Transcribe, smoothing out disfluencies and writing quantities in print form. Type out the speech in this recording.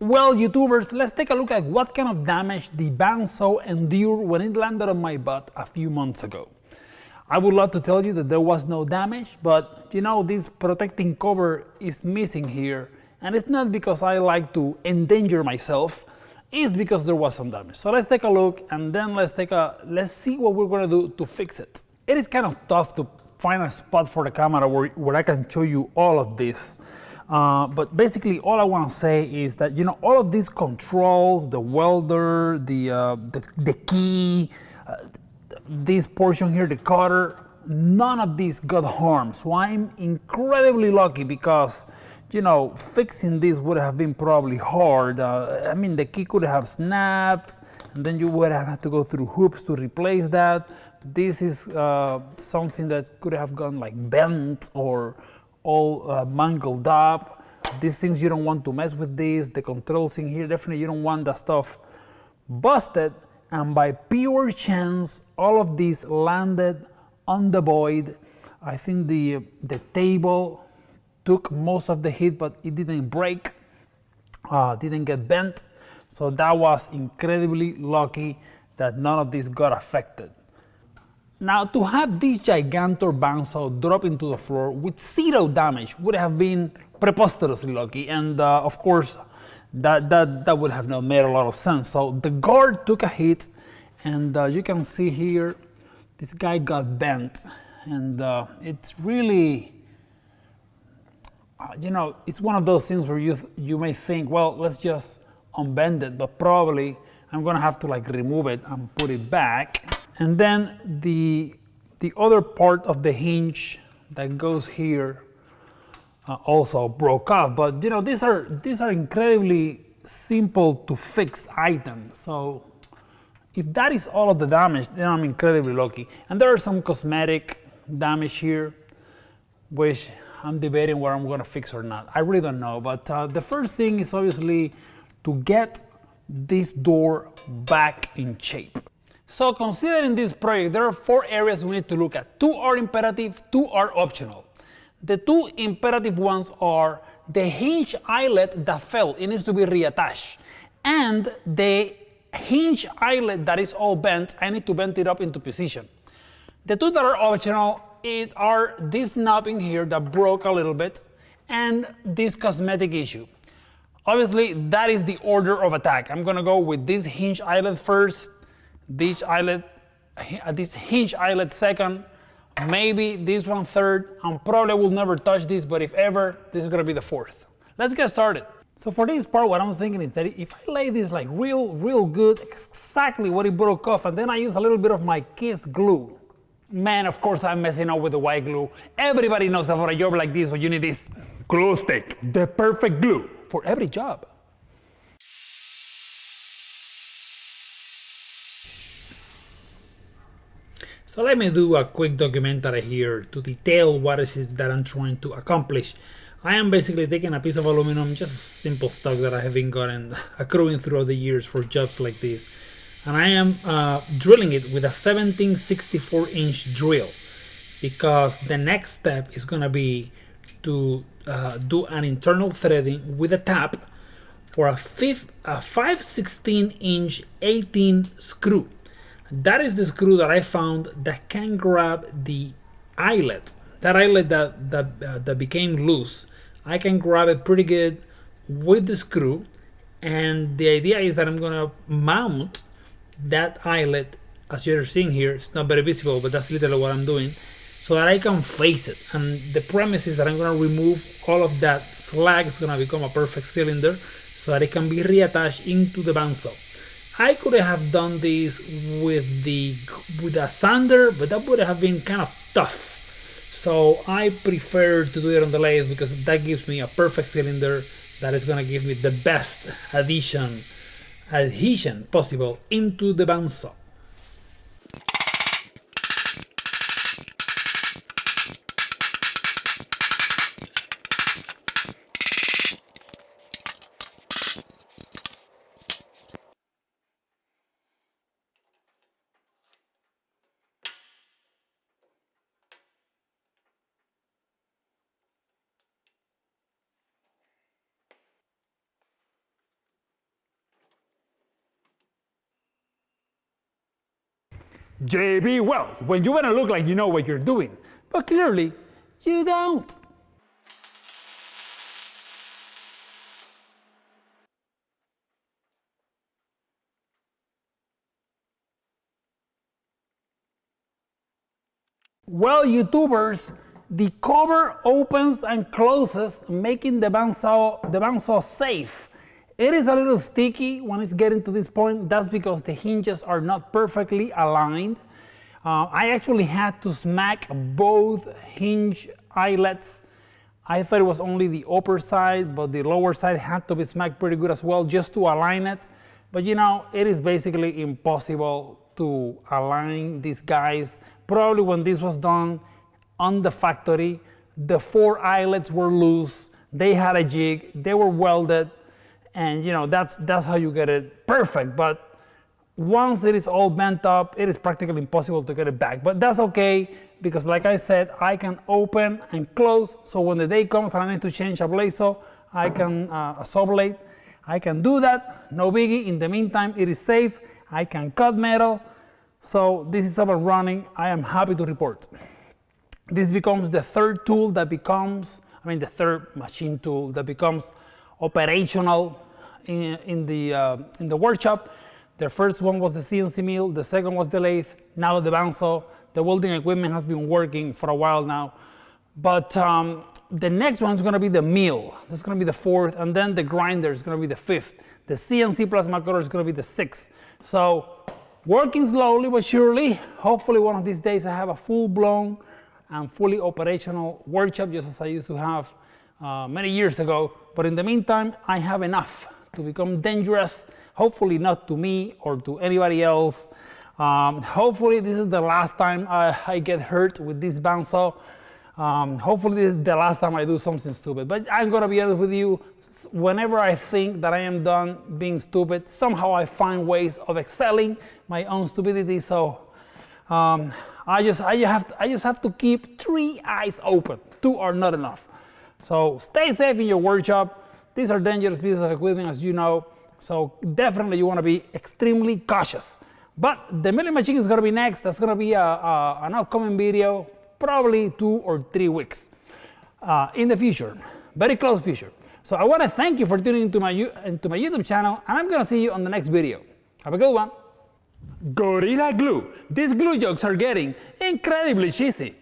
Well, YouTubers, let's take a look at what kind of damage the Bandsaw endured when it landed on my butt a few months ago. I would love to tell you that there was no damage, but you know, this protecting cover is missing here, and it's not because I like to endanger myself, it's because there was some damage. So let's take a look, and then let's see what we're gonna do to fix it. It is kind of tough to find a spot for the camera where I can show you all of this. But basically all I want to say is that, you know, all of these controls, the welder, the key, this portion here, the cutter, none of these got harmed. So I'm incredibly lucky because, you know, fixing this would have been probably hard. I mean, the key could have snapped, and then you would have had to go through hoops to replace that. This is something that could have gone like bent or all mangled up. These things, you don't want to mess with this. The controls in here, definitely you don't want that stuff busted. And by pure chance, all of these landed on the void. I think the table took most of the hit, but it didn't break, didn't get bent. So that was incredibly lucky that none of this got affected. Now, to have this gigantor bandsaw drop into the floor with zero damage would have been preposterously lucky, and of course, that would have not made a lot of sense. So the guard took a hit, and you can see here, this guy got bent, and it's really, you know, it's one of those things where you may think, well, let's just unbend it, but probably I'm gonna have to like remove it and put it back. And then the other part of the hinge that goes here also broke off. But you know, these are incredibly simple to fix items. So if that is all of the damage, then I'm incredibly lucky. And there are some cosmetic damage here, which I'm debating whether I'm gonna fix or not. I really don't know. But the first thing is obviously to get this door back in shape. So considering this project, there are 4 areas we need to look at. 2 are imperative, 2 are optional. The 2 imperative ones are the hinge eyelet that fell, it needs to be reattached. And the hinge eyelet that is all bent, I need to bend it up into position. The 2 that are optional are this knob in here that broke a little bit and this cosmetic issue. Obviously, that is the order of attack. I'm gonna go with this hinge eyelet first, this hinge eyelet second, maybe this one third, and probably will never touch this, but if ever, this is gonna be the 4th. Let's get started. So for this part, what I'm thinking is that if I lay this like real good, exactly what it broke off, and then I use a little bit of my Kiss glue. Man, of course I'm messing up with the white glue. Everybody knows that for a job like this, what you need is glue stick, the perfect glue for every job. So let me do a quick documentary here to detail what is it that I'm trying to accomplish. I am basically taking a piece of aluminum, just simple stock that I have been gotten accruing throughout the years for jobs like this, and I am drilling it with a 1764-inch drill, because the next step is gonna be to do an internal threading with a tap for a 5/16-inch 18 screw. That is the screw that I found that can grab the eyelet. That eyelet that became loose, I can grab it pretty good with the screw, and the idea is that I'm gonna mount that eyelet, as you're seeing here. It's not very visible, but that's literally what I'm doing, so that I can face it. And the premise is that I'm gonna remove all of that slag. It's gonna become a perfect cylinder so that it can be reattached into the bandsaw. I could have done this with a sander, but that would have been kind of tough. So I prefer to do it on the lathe because that gives me a perfect cylinder that is gonna give me the best adhesion possible into the bandsaw. JB, well, when you want to look like you know what you're doing, but clearly you don't. Well, YouTubers, the cover opens and closes, making the bandsaw safe. It is a little sticky when it's getting to this point. That's because the hinges are not perfectly aligned. I actually had to smack both hinge eyelets. I thought it was only the upper side, but the lower side had to be smacked pretty good as well just to align it. But you know, it is basically impossible to align these guys. Probably when this was done on the factory, the 4 eyelets were loose, they had a jig, they were welded, and you know, that's how you get it perfect. But once it is all bent up, it is practically impossible to get it back. But that's okay, because like I said, I can open and close, so when the day comes and I need to change a blade saw, I can a saw blade, I can do that, no biggie. In the meantime, it is safe, I can cut metal. So this is up and running. I am happy to report. This becomes the third tool that becomes, the third machine tool that becomes operational in the workshop. The first one was the CNC mill, the second was the lathe, now the bandsaw. The welding equipment has been working for a while now. But the next one is going to be the mill. That's going to be the fourth, and then the grinder is going to be the fifth. The CNC plasma cutter is going to be the sixth. So working slowly but surely. Hopefully one of these days I have a full-blown and fully operational workshop, just as I used to have many years ago. But in the meantime, I have enough to become dangerous. Hopefully not to me or to anybody else. Hopefully this is the last time I get hurt with this bandsaw. Hopefully this is the last time I do something stupid. But I'm gonna be honest with you, whenever I think that I am done being stupid, somehow I find ways of excelling my own stupidity. So I just have to keep 3 eyes open. 2 are not enough. So stay safe in your workshop. These are dangerous pieces of equipment, as you know. So definitely you want to be extremely cautious. But the milling machine is going to be next. That's going to be an upcoming video, probably 2 or 3 weeks in the future, very close future. So I want to thank you for tuning into my YouTube channel, and I'm going to see you on the next video. Have a good one. Gorilla Glue. These glue jokes are getting incredibly cheesy.